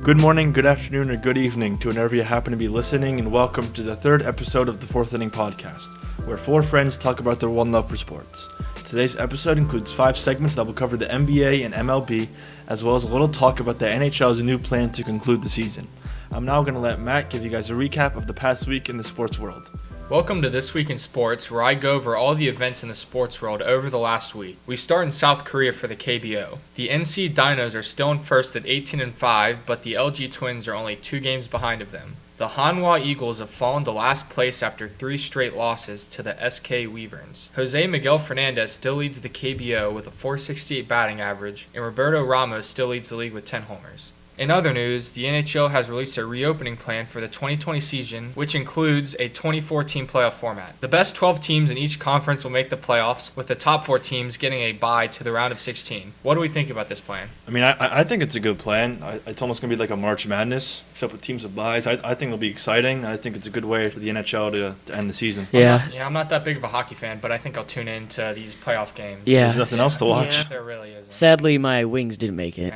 Good morning, good afternoon, or good evening to whenever you happen to be listening, and welcome to the third episode of the Fourth Inning Podcast, where four friends talk about their one love for sports. Today's episode includes 5 segments that will cover the NBA and MLB, as well as a little talk about the NHL's new plan to conclude the season. I'm now going to let Matt give you guys a recap of the past week in the sports world. Welcome to This Week in Sports, where I go over all the events in the sports world over the last week. We start in South Korea for the KBO. The NC Dinos are still in first at 18-5, but the LG Twins are only 2 games behind of them. The Hanwha Eagles have fallen to last place after 3 straight losses to the SK Weaverns. Jose Miguel Fernandez still leads the KBO with a .468 batting average, and Roberto Ramos still leads the league with 10 homers. In other news, the NHL has released a reopening plan for the 2020 season, which includes a 24-team playoff format. The best 12 teams in each conference will make the playoffs, with the top 4 teams getting a bye to the round of 16. What do we think about this plan? I mean, I think it's a good plan. It's almost going to be like a March Madness, except with teams of byes. I think it'll be exciting. I think it's a good way for the NHL to end the season. Yeah. I'm not that big of a hockey fan, but I think I'll tune in to these playoff games. Yeah. There's nothing else to watch. Yeah. There really isn't. Sadly, my Wings didn't make it.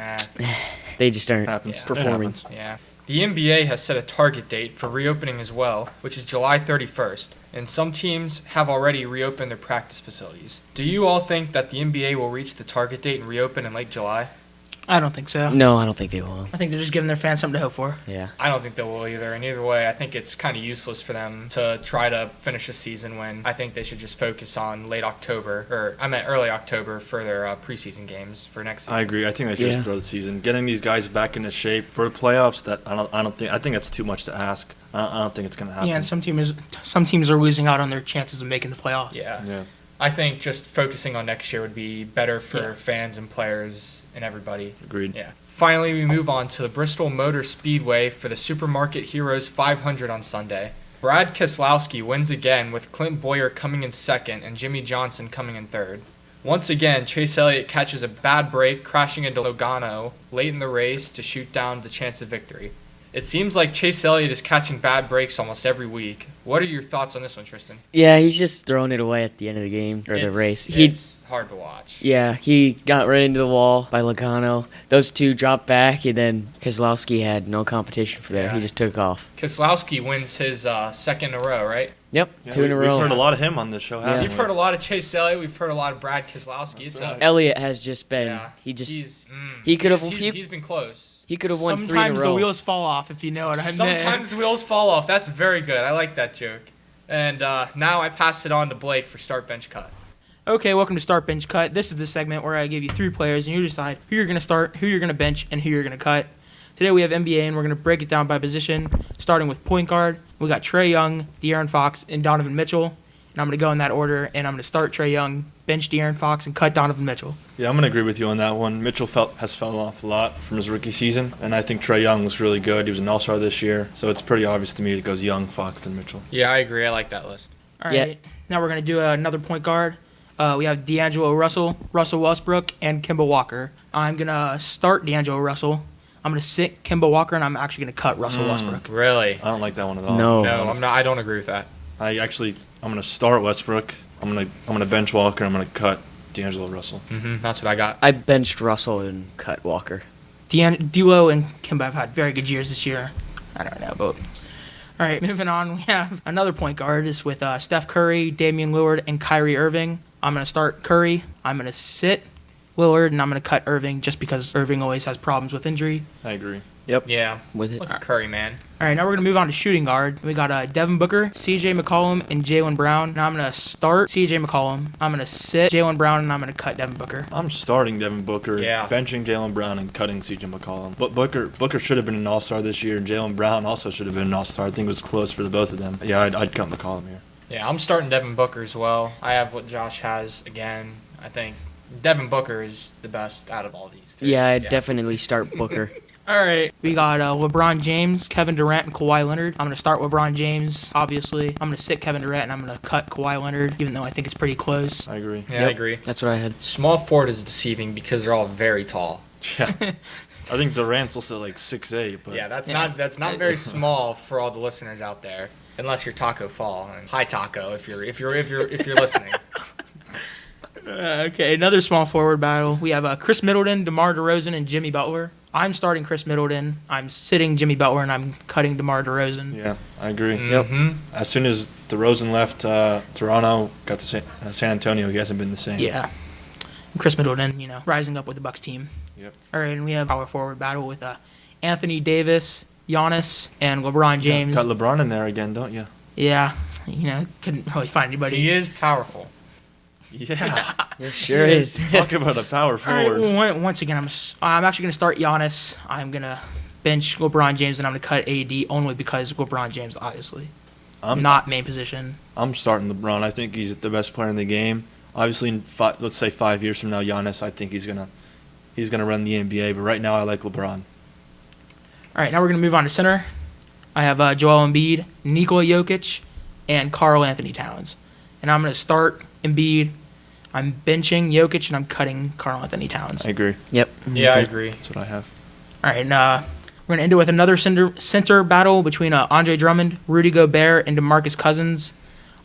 They just aren't performing. Yeah. The NBA has set a target date for reopening as well, which is July 31st, and some teams have already reopened their practice facilities. Do you all think that the NBA will reach the target date and reopen in late July? I don't think so. No, I don't think they will. I think they're just giving their fans something to hope for. Yeah. I don't think they will either, and either way, I think it's kind of useless for them to try to finish the season when I think they should just focus on early October for their preseason games for next season. I agree. I think they should just throw the season. Getting these guys back into shape for the playoffs, I think that's too much to ask. I don't think it's going to happen. Yeah, and some teams are losing out on their chances of making the playoffs. Yeah. I think just focusing on next year would be better for fans and players and everybody. Agreed. Yeah. Finally, we move on to the Bristol Motor Speedway for the Supermarket Heroes 500 on Sunday. Brad Keselowski wins again, with Clint Boyer coming in second and Jimmy Johnson coming in third. Once again, Chase Elliott catches a bad break, crashing into Logano late in the race to shoot down the chance of victory. It seems like Chase Elliott is catching bad breaks almost every week. What are your thoughts on this one, Tristan? Yeah, he's just throwing it away at the end of the game, or the race. It's hard to watch. Yeah, he got right into the wall by Logano. Those two dropped back, and then Keselowski had no competition for there. He just took off. Keselowski wins his second in a row, right? Yep, 2 in a row. We've heard a lot of him on this show, haven't we? You've heard a lot of Chase Elliott. We've heard a lot of Brad Keselowski. Elliott has just been. He's been close. He could have won 3 in a Sometimes row. the wheels fall off, if you know what I mean. Sometimes the wheels fall off. That's very good. I like that joke. And now I pass it on to Blake for Start Bench Cut. Okay, welcome to Start Bench Cut. This is the segment where I give you 3 players, and you decide who you're going to start, who you're going to bench, and who you're going to cut. Today we have NBA, and we're going to break it down by position, starting with point guard. We got Trae Young, De'Aaron Fox, and Donovan Mitchell. And I'm going to go in that order, and I'm going to start Trae Young, bench De'Aaron Fox, and cut Donovan Mitchell. Yeah, I'm going to agree with you on that one. Mitchell has fallen off a lot from his rookie season, and I think Trae Young was really good. He was an all-star this year, so it's pretty obvious to me it goes Young, Fox, then Mitchell. Yeah, I agree. I like that list. All right, Now we're going to do another point guard. We have D'Angelo Russell, Russell Westbrook, and Kemba Walker. I'm going to start D'Angelo Russell. I'm going to sit Kemba Walker, and I'm actually going to cut Russell Westbrook. Really? I don't like that one at all. No, I'm not. I don't agree with that. I'm going to start Westbrook. I'm going to bench Walker. I'm going to cut D'Angelo Russell. That's what I got. I benched Russell and cut Walker. D'Lo and Kemba have had very good years this year. I don't know, but... All right, moving on. We have another point guard. It's with Steph Curry, Damian Lillard, and Kyrie Irving. I'm going to start Curry. I'm going to sit Lillard, and I'm going to cut Irving just because Irving always has problems with injury. I agree. Yep. Yeah. With it. Look at Curry, man. All right, now we're going to move on to shooting guard. We got Devin Booker, C.J. McCollum, and Jaylen Brown. Now I'm going to start C.J. McCollum. I'm going to sit Jaylen Brown, and I'm going to cut Devin Booker. I'm starting Devin Booker, benching Jaylen Brown, and cutting C.J. McCollum. But Booker should have been an all-star this year, and Jaylen Brown also should have been an all-star. I think it was close for the both of them. Yeah, I'd cut McCollum here. Yeah, I'm starting Devin Booker as well. I have what Josh has again. I think Devin Booker is the best out of all these 3. Yeah, I'd definitely start Booker. All right, we got LeBron James, Kevin Durant, and Kawhi Leonard. I'm going to start LeBron James, obviously. I'm going to sit Kevin Durant, and I'm going to cut Kawhi Leonard, even though I think it's pretty close. I agree. Yeah, I agree. That's what I had. Small forward is deceiving because they're all very tall. Yeah. I think Durant's also like 6'8", but yeah, that's not very small for all the listeners out there, unless you're Taco Fall. And hi Taco, if you're listening. Okay, another small forward battle. We have Chris Middleton, DeMar DeRozan, and Jimmy Butler. I'm starting Chris Middleton. I'm sitting Jimmy Butler, and I'm cutting DeMar DeRozan. Yeah, I agree. Mm-hmm. As soon as DeRozan left Toronto, got to San Antonio, he hasn't been the same. Yeah. And Chris Middleton, rising up with the Bucks team. Yep. All right, and we have power forward battle with Anthony Davis, Giannis, and LeBron James. Got LeBron in there again, don't you? Yeah, couldn't really find anybody. He is powerful. Yeah. It sure is. Talk about a power All forward. right, once again, I'm actually going to start Giannis. I'm going to bench LeBron James, and I'm going to cut AD only because LeBron James, obviously. Not main position. I'm starting LeBron. I think he's the best player in the game. Obviously, let's say 5 years from now, Giannis, I think he's gonna run the NBA. But right now, I like LeBron. All right, now we're going to move on to center. I have Joel Embiid, Nikola Jokic, and Karl Anthony Towns. And I'm going to start Embiid. I'm benching Jokic, and I'm cutting Karl Anthony Towns. I agree. Yep. Yeah, I agree. That's what I have. All right, and we're going to end it with another center battle between Andre Drummond, Rudy Gobert, and DeMarcus Cousins.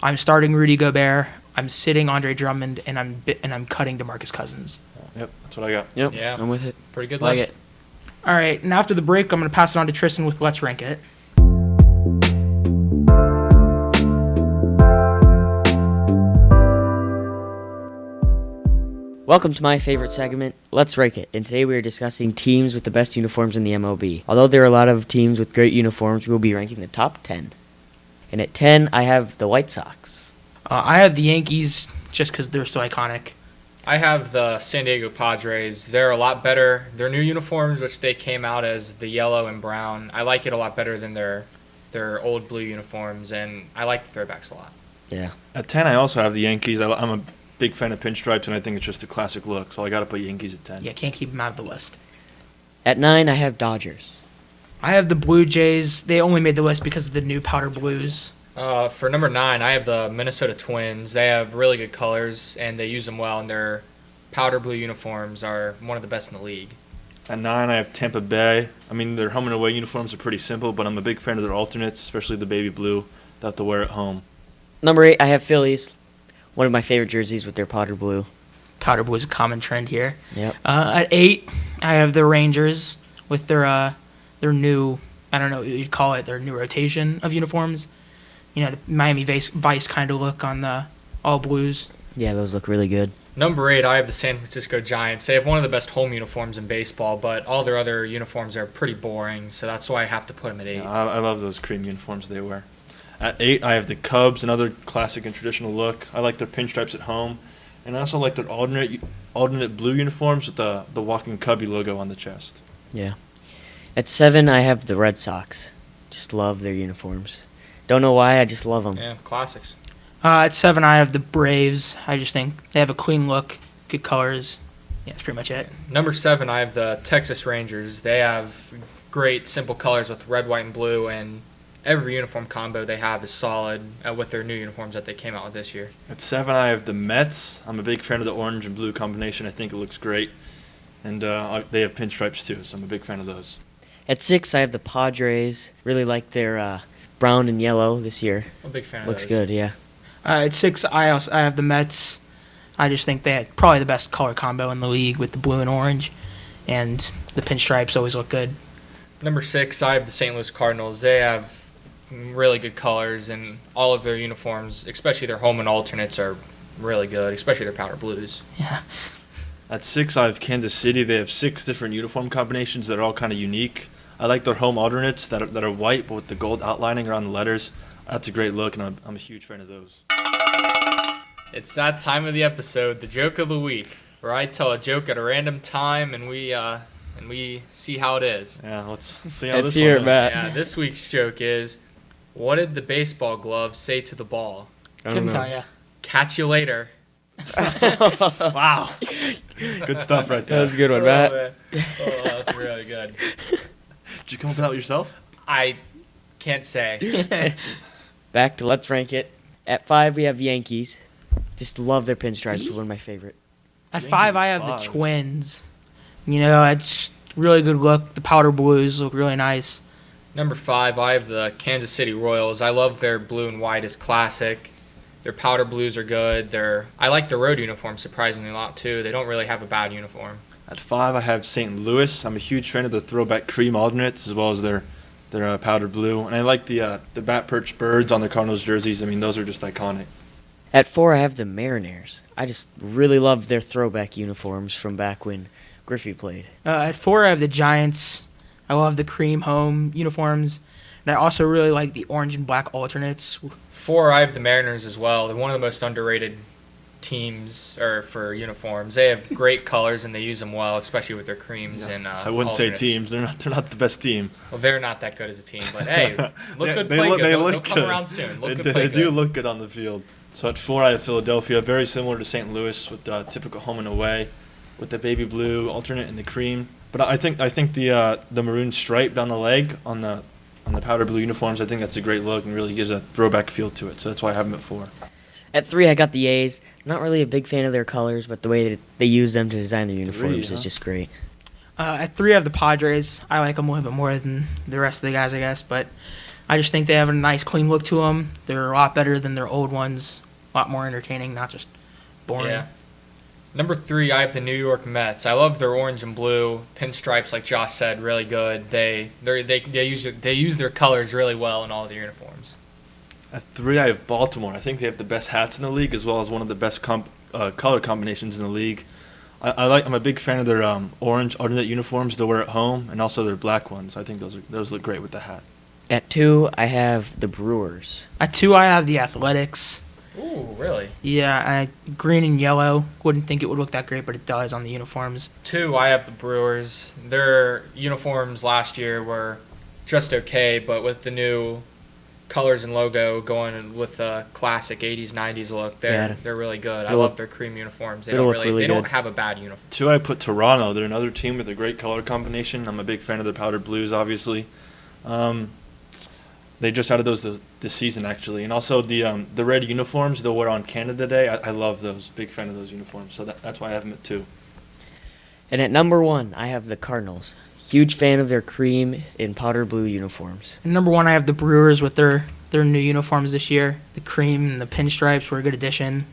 I'm starting Rudy Gobert. I'm sitting Andre Drummond, and I'm cutting DeMarcus Cousins. Yep, that's what I got. Yep. Yeah. I'm with it. Pretty good Like list. it. All right, and after the break, I'm going to pass it on to Tristan with Let's Rank It. Welcome to my favorite segment, Let's Rank It, and today we are discussing teams with the best uniforms in the MLB. Although there are a lot of teams with great uniforms, we will be ranking the top 10. And at 10, I have the White Sox. I have the Yankees just because they're so iconic. I have the San Diego Padres. They're a lot better. Their new uniforms, which they came out as the yellow and brown, I like it a lot better than their old blue uniforms, and I like the throwbacks a lot. Yeah. At 10, I also have the Yankees. I'm a big fan of pinstripes, and I think it's just a classic look. So I got to put Yankees at 10. Yeah, can't keep them out of the list. At 9, I have Dodgers. I have the Blue Jays. They only made the list because of the new powder blues. For number 9, I have the Minnesota Twins. They have really good colors, and they use them well, and their powder blue uniforms are one of the best in the league. At 9, I have Tampa Bay. I mean, their home and away uniforms are pretty simple, but I'm a big fan of their alternates, especially the baby blue. They have to wear at home. Number 8, I have Phillies. One of my favorite jerseys with their powder blue. Powder blue is a common trend here. Yep. At 8, I have the Rangers with their new, I don't know what you'd call it, their new rotation of uniforms. The Miami Vice kind of look on the all blues. Yeah, those look really good. Number 8, I have the San Francisco Giants. They have one of the best home uniforms in baseball, but all their other uniforms are pretty boring, so that's why I have to put them at 8. Yeah, I love those cream uniforms they wear. At 8, I have the Cubs, another classic and traditional look. I like their pinstripes at home, and I also like their alternate blue uniforms with the walking Cubby logo on the chest. Yeah. At 7, I have the Red Sox. Just love their uniforms. Don't know why, I just love them. Yeah, classics. At 7, I have the Braves. I just think they have a clean look, good colors. Yeah, that's pretty much it. Number 7, I have the Texas Rangers. They have great, simple colors with red, white, and blue, and every uniform combo they have is solid with their new uniforms that they came out with this year. At 7, I have the Mets. I'm a big fan of the orange and blue combination. I think it looks great. And they have pinstripes too, so I'm a big fan of those. At 6, I have the Padres. Really like their brown and yellow this year. I'm a big fan of Looks those. good, yeah. At 6, I have the Mets. I just think they had probably the best color combo in the league with the blue and orange, and the pinstripes always look good. Number 6, I have the St. Louis Cardinals. They have really good colors, and all of their uniforms, especially their home and alternates, are really good, especially their powder blues. Yeah. At 6, I have Kansas City. They have 6 different uniform combinations that are all kind of unique. I like their home alternates that are white, but with the gold outlining around the letters. That's a great look, and I'm a huge fan of those. It's that time of the episode, the joke of the week, where I tell a joke at a random time, and we see how it is. Yeah, let's see how Let's this hear one it, goes. Matt. Yeah, this week's joke is, what did the baseball glove say to the ball? I don't Couldn't know. tell ya. Catch you later. Wow. Good stuff right That there. was a good one, Oh, Matt. man. Oh, that's really good. Did you come up with that yourself? I can't say. Back to Let's Rank It. At 5, we have Yankees. Just love their pinstripes. One of my favorite. At Yankees 5, I at have the 5. Twins. It's really good look. The powder blues look really nice. Number 5, I have the Kansas City Royals. I love their blue and white as classic. Their powder blues are good. I like their road uniform surprisingly a lot too. They don't really have a bad uniform. At 5, I have St. Louis. I'm a huge fan of the throwback cream alternates as well as their powder blue. And I like the bat perch birds on the Cardinals jerseys. I mean, those are just iconic. At 4, I have the Mariners. I just really love their throwback uniforms from back when Griffey played. At 4, I have the Giants. I love the cream home uniforms. And I also really like the orange and black alternates. 4, I have the Mariners as well. They're one of the most underrated teams for uniforms. They have great colors and they use them well, especially with their creams and I wouldn't alternates. say teams. They're not the best team. Well, they're not that good as a team, but hey, look Yeah, good, they play look- good. they They'll look come good. around soon. Look They, good, play they do good. look good on the field. So at 4, I have Philadelphia, very similar to St. Louis with typical home and away, with the baby blue alternate and the cream. But I think the maroon stripe down the leg on the powder blue uniforms, I think that's a great look and really gives a throwback feel to it. So that's why I have them at 4. At 3, I got the A's. Not really a big fan of their colors, but the way that they use them to design their uniforms huh? is just great. At 3, I have the Padres. I like them a little bit more than the rest of the guys, I guess. But I just think they have a nice, clean look to them. They're a lot better than their old ones. A lot more entertaining, not just boring. Yeah. Number 3, I have the New York Mets. I love their orange and blue pinstripes, like Josh said, really good. They use their colors really well in all their uniforms. At 3, I have Baltimore. I think they have the best hats in the league as well as one of the best color combinations in the league. I'm a big fan of their orange alternate uniforms they wear at home and also their black ones. I think those look great with the hat. At 2, I have the Brewers. At 2, I have the Athletics. Ooh, really? Yeah, green and yellow. Wouldn't think it would look that great, but it does on the uniforms. 2, I have the Brewers. Their uniforms last year were just okay, but with the new colors and logo going with the classic 80s, 90s look, they're really good. I love their cream uniforms. They don't have a bad uniform. 2, I put Toronto. They're another team with a great color combination. I'm a big fan of their powdered blues, obviously. They just added those this season, actually. And also the red uniforms they'll wear on Canada Day. I love those. Big fan of those uniforms. So that's why I have them at 2. And at number 1, I have the Cardinals. Huge fan of their cream and powder blue uniforms. And number 1, I have the Brewers with their new uniforms this year. The cream and the pinstripes were a good addition.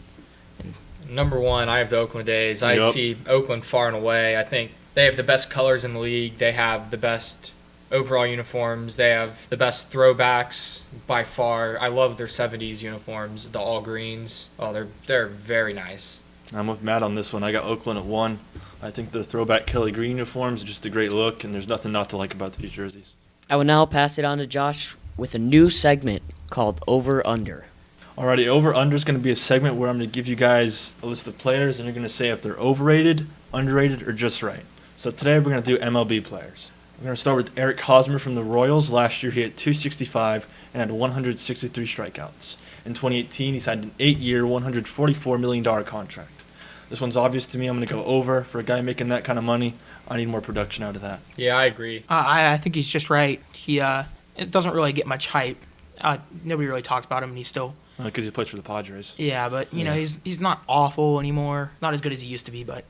Number 1, I have the Oakland A's. I Yep. see Oakland far and away. I think they have the best colors in the league. They have the best overall uniforms. They have the best throwbacks by far. I love their 70s uniforms, the all greens. Oh, they're very nice. I'm with Matt on this one. I got Oakland at 1. I think the throwback Kelly Green uniforms are just a great look, and there's nothing not to like about these jerseys. I will now pass it on to Josh with a new segment called Over Under. Alrighty, Over Under is going to be a segment where I'm going to give you guys a list of players, and you're going to say if they're overrated, underrated, or just right. So today we're going to do MLB players. We're going to start with Eric Hosmer from the Royals. Last year he hit .265 and had 163 strikeouts. In 2018 he signed an 8-year, $144 million contract. This one's obvious to me. I'm going to go over. For a guy making that kind of money, I need more production out of that. Yeah, I agree. I think he's just right. It doesn't really get much hype. Nobody really talked about him, and he's still. Because he plays for the Padres. Yeah, but you know he's not awful anymore. Not as good as he used to be, but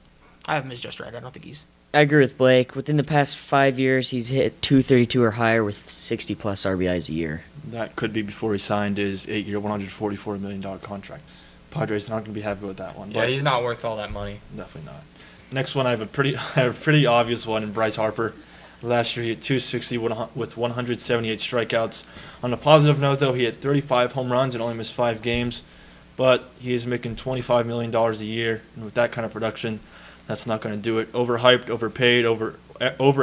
I have him as just right. I don't think he's. I agree with Blake. Within the past 5 years, he's hit .232 or higher with 60-plus RBIs a year. That could be before he signed his 8-year, $144 million contract. Padres are not going to be happy with that one. Yeah, he's not worth all that money. Definitely not. Next one, I have a pretty obvious one in Bryce Harper. Last year he hit .260 with 178 strikeouts. On a positive note, though, he had 35 home runs and only missed 5 games. But he is making $25 million a year, and with that kind of production, that's not going to do it. Overhyped, overpaid, over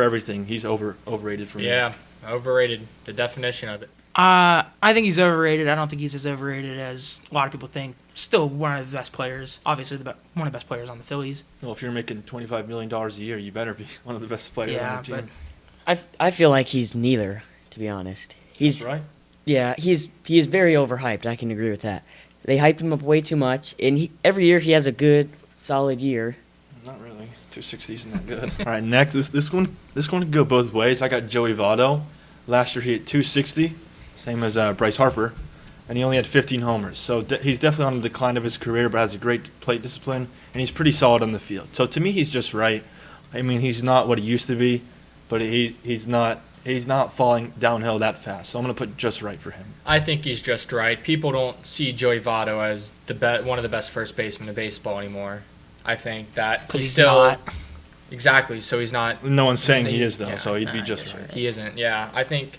everything. He's overrated for me. Yeah, overrated. The definition of it. I think he's overrated. I don't think he's as overrated as a lot of people think. Still one of the best players. Obviously, one of the best players on the Phillies. Well, if you're making $25 million a year, you better be one of the best players on your team. I feel like he's neither, to be honest. That's right. Yeah, he is very overhyped. I can agree with that. They hyped him up way too much, and every year he has a good, solid year. Not really. 260 isn't that good. All right, next. This one can go both ways. I got Joey Votto. Last year he hit .260, same as Bryce Harper, and he only had 15 homers. So he's definitely on the decline of his career, but has a great plate discipline, and he's pretty solid on the field. So to me, he's just right. I mean, he's not what he used to be, but he's not falling downhill that fast. So I'm going to put just right for him. I think he's just right. People don't see Joey Votto as one of the best first basemen in baseball anymore. I think that Because he's still. not. Exactly. So he's not. No one's saying he's- he is, though, yeah, so he'd nah, be I just guess right. you're He isn't. Yeah, I think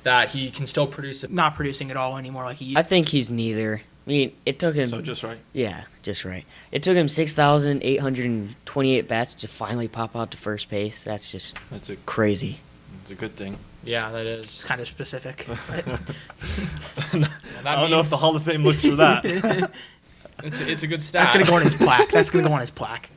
that he can still produce it. Not producing at all anymore like he. I think he's neither. I mean, it took him. So just right. Yeah, just right. It took him 6,828 bats to finally pop out to first base. That's just That's a crazy. good thing. Yeah, that It's is. kind of specific. But I don't know if the Hall of Fame looks for that. It's a good stat. that's gonna go on his plaque. That's gonna go on his plaque.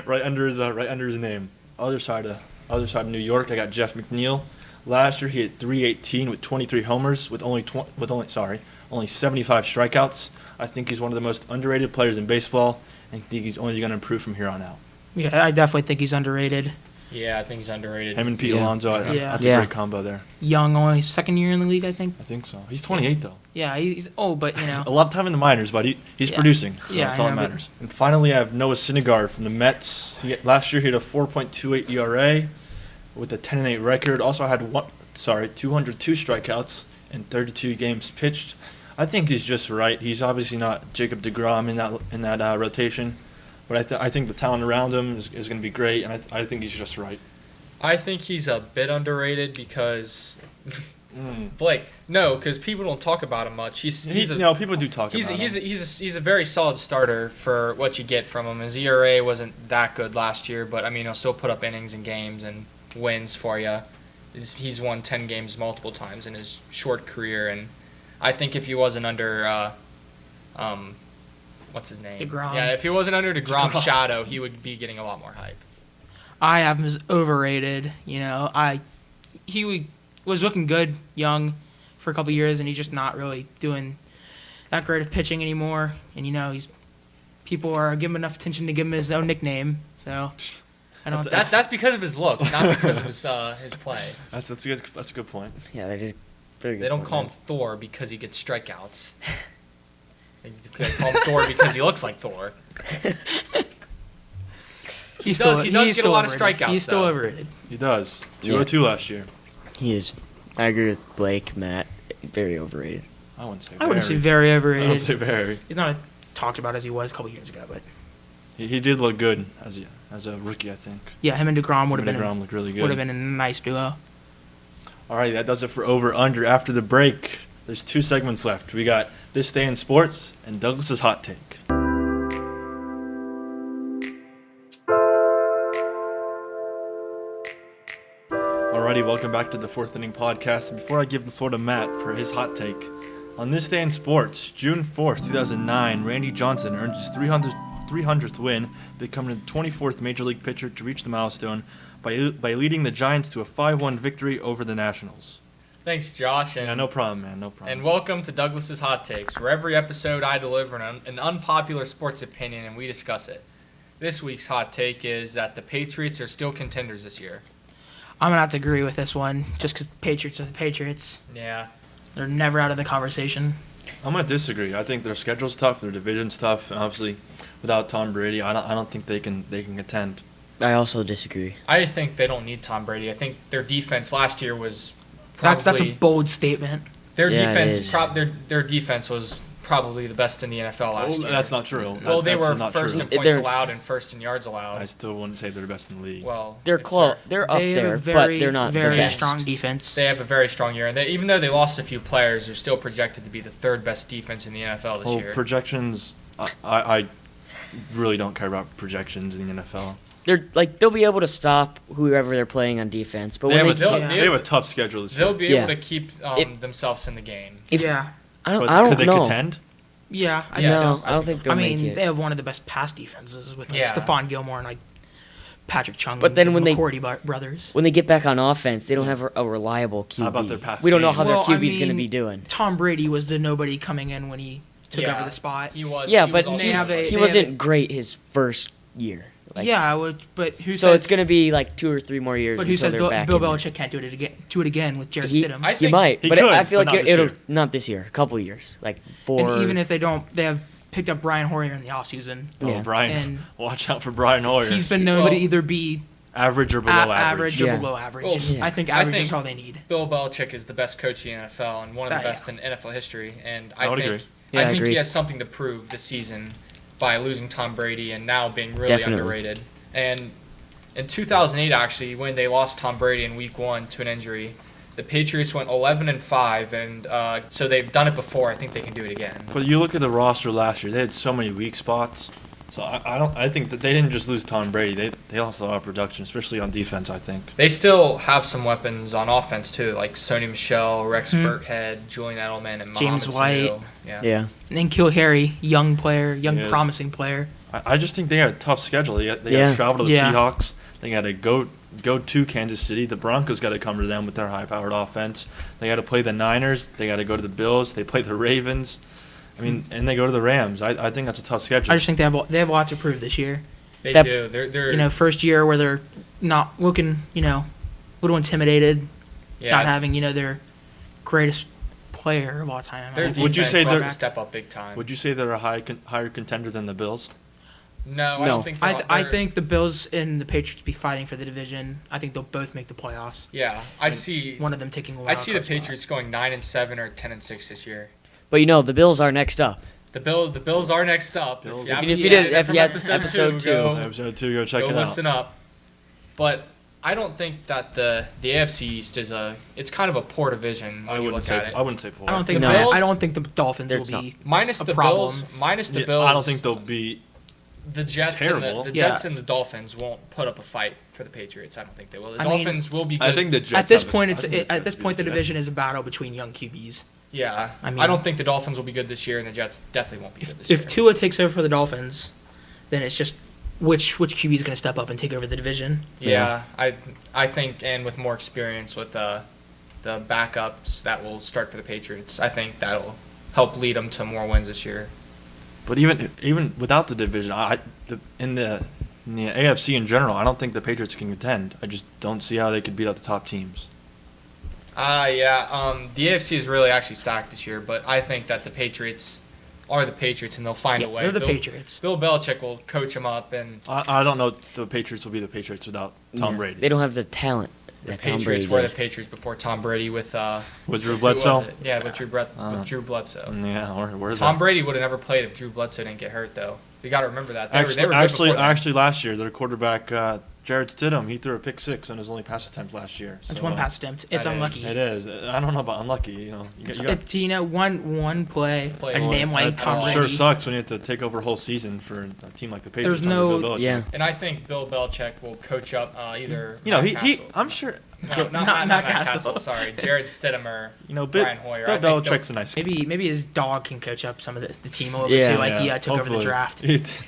right under his name. Other side of New York, I got Jeff McNeil. Last year he hit .318 with 23 homers with only 75 strikeouts. I think he's one of the most underrated players in baseball, and I think he's only going to improve from here on out. Yeah, I definitely think he's underrated. Yeah, I think he's underrated. Him and Pete Yeah. Alonso, Yeah. that's Yeah. a great combo there. Young, only second year in the league, I think. I think so. He's 28 though. Yeah, he's but A lot of time in the minors, but he's Yeah. producing, so Yeah, that's I all that know, but- matters. And finally, I have Noah Syndergaard from the Mets. Last year he had a 4.28 ERA with a 10-8 record. Also had 202 strikeouts in 32 games pitched. I think he's just right. He's obviously not Jacob deGrom in that rotation, but I think the talent around him is going to be great, and I think he's just right. I think he's a bit underrated because Blake. No, because people don't talk about him much. People do talk about him. He's a very solid starter for what you get from him. His ERA wasn't that good last year, but I mean he'll still put up innings and games and wins for you. He's won 10 games multiple times in his short career, and I think if he wasn't under what's his name? DeGrom. Yeah, if he wasn't under DeGrom's DeGrom. shadow, he would be getting a lot more hype. I have him as overrated. He was looking good young for a couple years, and he's just not really doing that great of pitching anymore. And people are giving him enough attention to give him his own nickname. So I don't. That's because of his looks, not because of his play. That's a good point. Yeah, that is very good. They don't point, call him man. Thor because he gets strikeouts. They call him Thor because he looks like Thor. He does get a lot of strikeouts, He's still though. overrated. He does. 202 last year. He is. I agree with Blake, Matt. Very overrated. I wouldn't say. I wouldn't say very. very I wouldn't say overrated. very. He's not as talked about as he was a couple years ago, but He did look good as a rookie, I think. yeah, him and DeGrom would have been DeGrom looked really good. would have been a nice duo. All right, that does it for Over Under. After the break, there's 2 segments left. We got This Day in Sports and Douglas's Hot Take. Alrighty, welcome back to the Fourth Inning Podcast. And before I give the floor to Matt for his hot take, on this day in sports, June 4th, 2009, Randy Johnson earned his 300th win, becoming the 24th Major League pitcher to reach the milestone by leading the Giants to a 5-1 victory over the Nationals. Thanks, Josh. And, Yeah, no problem, man. No problem. and welcome to Douglas's Hot Takes, where every episode I deliver an unpopular sports opinion and we discuss it. This week's hot take is that the Patriots are still contenders this year. I'm gonna have to agree with this one, just because Patriots are the Patriots. Yeah. They're never out of the conversation. I'm gonna disagree. I think their schedule's tough, their division's tough, and obviously, without Tom Brady, I don't think they can contend. I also disagree. I think they don't need Tom Brady. I think their defense last year was probably That's a bold statement. their Yeah, it defense. is. Their defense was probably the best in the NFL last year. That's not true. Well, they That's were not first true. in points They're- allowed and first in yards allowed. I still wouldn't say they're the best in the league. Well, They're if close. They're up They have there, a very, but they're not very the best. strong defense. They have a very strong year, and even though they lost a few players, they're still projected to be the third best defense in the NFL this year. Projections, I really don't care about projections in the NFL. They'll be able to stop whoever they're playing on defense, but They when have, they a they'll- tough, they- they have a tough schedule this They'll year. be able Yeah. to keep If- themselves in the game. Yeah, I But don't could they know. contend? yeah. I Yeah. think No, so. I don't think they'll I make mean, it. they have one of the best pass defenses with like Yeah. Stephon Gilmore and like Patrick Chung. But then and when the they- McCourty brothers, When they get back on offense, they don't have a reliable QB. How about their pass We don't know game? how their Well, I QB's going to mean, be doing. Tom Brady was the nobody coming in when he took Yeah. over the spot. He was. Yeah, he but was they also- have a- he they wasn't have- great his first year. Like, yeah, but who so says? it's going to be like 2 or 3 more years But who until says they're Bill, back Bill in there. Belichick can't do it again with Jared He, Stidham? I he think- might, He but could, I feel but like not this it'll year. not this year, a couple years, like 4. And even if they don't, they have picked up Brian Hoyer in the offseason. Oh, Yeah. Brian, And watch out for Brian Hoyer. He's been known Well, to either be average or below average or Yeah. below average. Well, and yeah. I think I average think- is all they need. Bill Belichick is the best coach in the NFL and one of the Yeah. best in NFL history. And I would think agree. Yeah, I I think agree. he has something to prove this season by losing Tom Brady and now being really Definitely. underrated. And In 2008, actually, when they lost Tom Brady in Week 1 to an injury, the Patriots went 11-5, and so they've done it before. I think they can do it again. But you look at the roster last year; they had so many weak spots. So I think that they didn't just lose Tom Brady. They lost a lot of production, especially on defense, I think. They still have some weapons on offense too, like Sony Michel, Rex Burkhead, Julian Edelman, and James Mohamed White. Sanu. Yeah. And then Kill Harry, young player, Yes. promising player. I just think they got a tough schedule. They got to travel to the Yeah. Seahawks. They got to go to Kansas City. The Broncos got to come to them with their high-powered offense. They got to play the Niners. They got to go to the Bills. They play the Ravens. I mean, and they go to the Rams. I think that's a tough schedule. I just think they have a lot to prove this year. They That- do. They're First year where they're not looking, a little intimidated, yeah. not having, their greatest player of all time. Their Would you defense say will they're- have to step up big time? Would you say they're a higher contender than the Bills? No, I No. don't think. I think the Bills and the Patriots be fighting for the division. I think they'll both make the playoffs. Yeah, I see. One of them taking a I wild see the card spot. Patriots going 9-7 or 10-6 this year. But the Bills are next up. The Bills are next up. Bills. haven't If you seen did- it if from you had episode episode two. Episode 2, go check go it out. listen up. But I don't think that the AFC East is it's kind of a poor division when I you wouldn't look say at it. I wouldn't say 4. I don't think The Bills- I don't think the Dolphins There's will be. Minus a the problem. Bills, minus the Yeah, Bills. I don't think they'll be. the Jets terrible. and the Yeah. Jets and the Dolphins won't put up a fight for the Patriots. I don't think they will. The I mean, Dolphins will be good. I think the Jets. At this have point, I think the at this Jets point the beat division is a battle between young QBs. yeah. I I mean- don't think the Dolphins will be good this year, and the Jets definitely won't be good this year. If Tua takes over for the Dolphins, then it's just which QB is going to step up and take over the division. Yeah, I think, and with more experience with the backups that will start for the Patriots, I think that'll help lead them to more wins this year. But even without the division, in the AFC in general, I don't think the Patriots can contend. I just don't see how they could beat out the top teams. Yeah. The AFC is really actually stacked this year, but I think that the Patriots are the Patriots, and they'll find Yeah, a way. they're the Patriots. Bill Belichick will coach them up, and I don't know if the Patriots will be the Patriots without Tom Yeah. Brady. They don't have the talent the that Tom Brady Patriots were the did. Patriots before Tom Brady with With Drew who Bledsoe? was it? Yeah, with Drew Bledsoe. Yeah, where Tom Brady would have never played if Drew Bledsoe didn't get hurt, though. You got to remember that. They were good Actually, before that. actually, last year their quarterback Jared Stidham, he threw a pick six on his only pass attempt last year. That's So, one pass attempt. It's that is- unlucky. It is. I don't know about unlucky. You got It's one play, Play a one. name like Tom It Brady. sure sucks when you have to take over a whole season for a team like the Patriots. There's under no- Bill Belichick. Yeah. And I think Bill Belichick will coach up either. Matt Matt he Castle. I'm sure. No, not Not Matt Castle. Castle. Sorry, Jared Stidham or Bill Brian Hoyer. I Bill think Belichick's a nice. Maybe his dog can coach up some of the team a little Yeah. bit too, like he took over the hopefully. draft.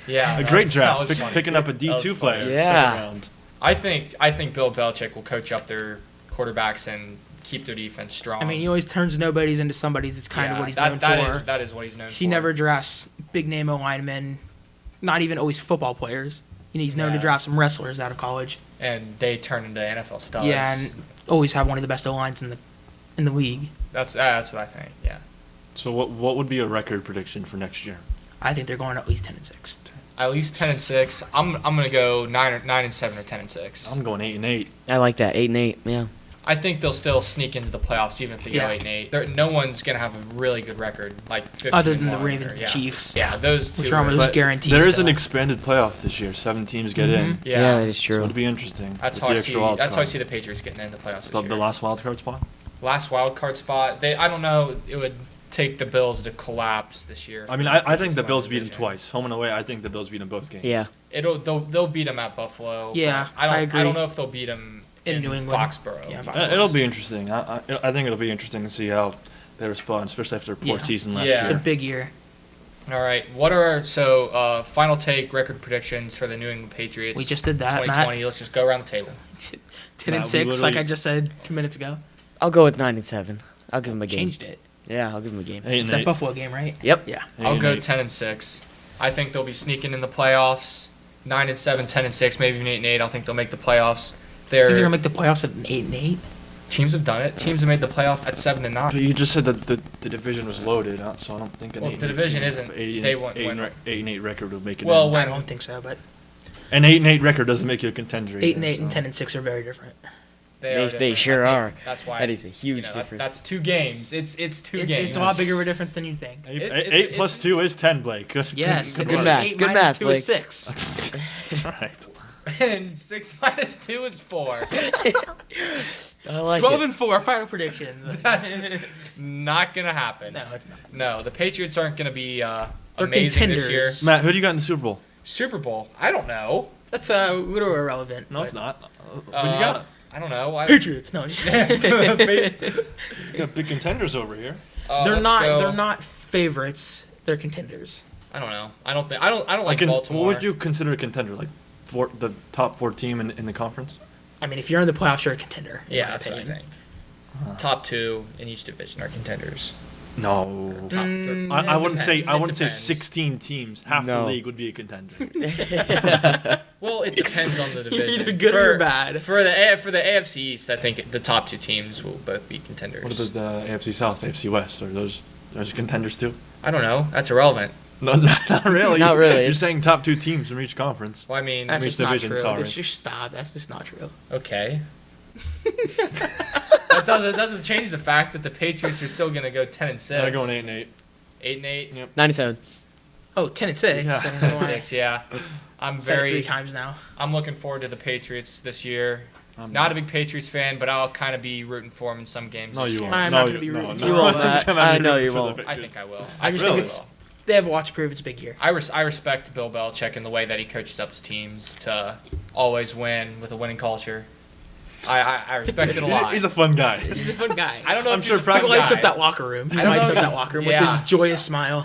Yeah, a that great was- draft. that was funny. Picking up a That was D2 funny. player. Yeah. Second round. I think Bill Belichick will coach up their quarterbacks and keep their defense strong. I mean, he always turns nobodies into somebody's. It's kind of what he's known for. That is what he's known for. He never drafts big name O linemen, not even always football players. He's known to Yeah. draft some wrestlers out of college. And they turn into NFL studs. Yeah, and always have one of the best O lines in the league. that's what I think. Yeah, So what would be a record prediction for next year? I think they're going at least 10-6. at least 10-6. I'm gonna go 9-7 or 10-6. I'm going 8-8. I like that 8-8. Yeah. I think they'll still sneak into the playoffs even if they Yeah. go 8-8. No one's gonna have a really good record like 15 Other than the 1 Ravens or- and yeah. Chiefs. Yeah, those two. Which are almost But guaranteed. there is still. an expanded playoff this year. 7 teams get in. Mhm. Yeah, Yeah, that is So true. it'll be interesting. That's with how the I extra see. wild That's how I card. see the Patriots getting into the playoffs this The year. last wild card spot. Last wild card spot. I don't know. It would take the Bills to collapse this year. I mean, for I to think the win Bills beat them division. twice, home and away. I think the Bills beat them both games. Yeah. They'll beat them at Buffalo. but Yeah, I agree. don't know if they'll beat them In New England. Foxborough. Yeah, It'll be interesting. I think it'll be interesting to see how they respond, especially after a poor Yeah. season last Yeah. It's a year. big year. All right. What are final take record predictions for the New England Patriots? We just did that, 2020. Let's just go around the table. 10-6, like literally- I just said 2 minutes ago. I'll go with 9-7. I'll give him a game. Changed it. Yeah, I'll give him a game. 8 It's and that 8. Buffalo game, right? Yep. Yeah. I'll go 8. 10-6. I think they'll be sneaking in the playoffs. 9-7, 10-6, maybe even 8-8. I think they'll make the playoffs. I think they're gonna make the playoffs at 8-8. Teams have done it. Teams have made the playoff at 7-9. But you just said that the division was loaded, so I don't think an Well, 8 the division isn't. They won't win. 8-8 record would make it. Well, in. when- I don't think so, but An 8-8 record doesn't make you a contender. 8-8 either, and so. 10-6 are very different. They different. sure I think are. That's why. That is a huge difference. That's 2 games. It's 2 games. It's a lot bigger of a difference than you think. 8 plus 2 is 10, Blake. Good, Yes. good, Good work. math. 8 Good minus math, 2 Blake. is 6. That's right. And 6 minus 2 is 4. I like 12 it. and 4 final predictions. That's not gonna happen. No, it's not. No, the Patriots aren't gonna be They're amazing this year. contenders. Matt, who do you got in the Super Bowl? Super Bowl? I don't know. That's literally irrelevant. No, but- it's not. Who do you got? I don't know. Patriots. No, just You got big contenders over here. they're not. They're not favorites. They're contenders. I don't know. I don't think. I don't like What Baltimore. would you consider a contender? Like the top 4 team in the conference? I mean, if you're in the playoffs, you're a contender. in Yeah, my that's what I opinion. think. Top 2 in each division are contenders. No. Top three. I wouldn't say. Depends. I It wouldn't say depends. 16 teams. Half the No. league would be a contender. Well, it depends on the You're division. either good or bad. For the AFC East, I think the top 2 teams will both be contenders. What about the AFC South, AFC West? Are those contenders too? I don't know. That's irrelevant. No, not really. Not really. You're saying top 2 teams from each conference. Well, I mean, That's Which just not division, true. sorry. Let's just stop. That's just not true. okay. That doesn't change the fact that the Patriots are still gonna go 10 and 6. They're going 8-8. 8 and 8. Yep. 97. Oh, 10 and 6. Yeah. 10 and 6. Yeah. I'm Said it 3 very. times now. I'm looking forward to the Patriots this year. I'm Not a big Patriots fan, but I'll kind of be rooting for them in some games. No, this you year. won't. I'm no, not gonna be rooting for you. You won't, Matt. Come on, I you're know rooting you for the won't. I Patriots. think I will. I just Really? think they have a lot to prove. It's a big year. I respect Bill Belichick and the way that he coaches up his teams to always win with a winning culture. I respect it a lot. He's a fun guy. He's a fun guy. I don't know I'm if sure he's a fun He lights guy. up that locker room. He I don't lights know up if- that locker room yeah. with his joyous smile.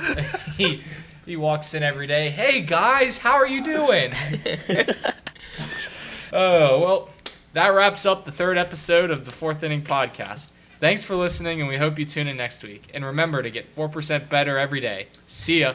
he walks in every day. Hey guys, how are you doing? Oh well, that wraps up the 3rd episode of the 4th Inning Podcast. Thanks for listening, and we hope you tune in next week. And remember to get 4% better every day. See ya.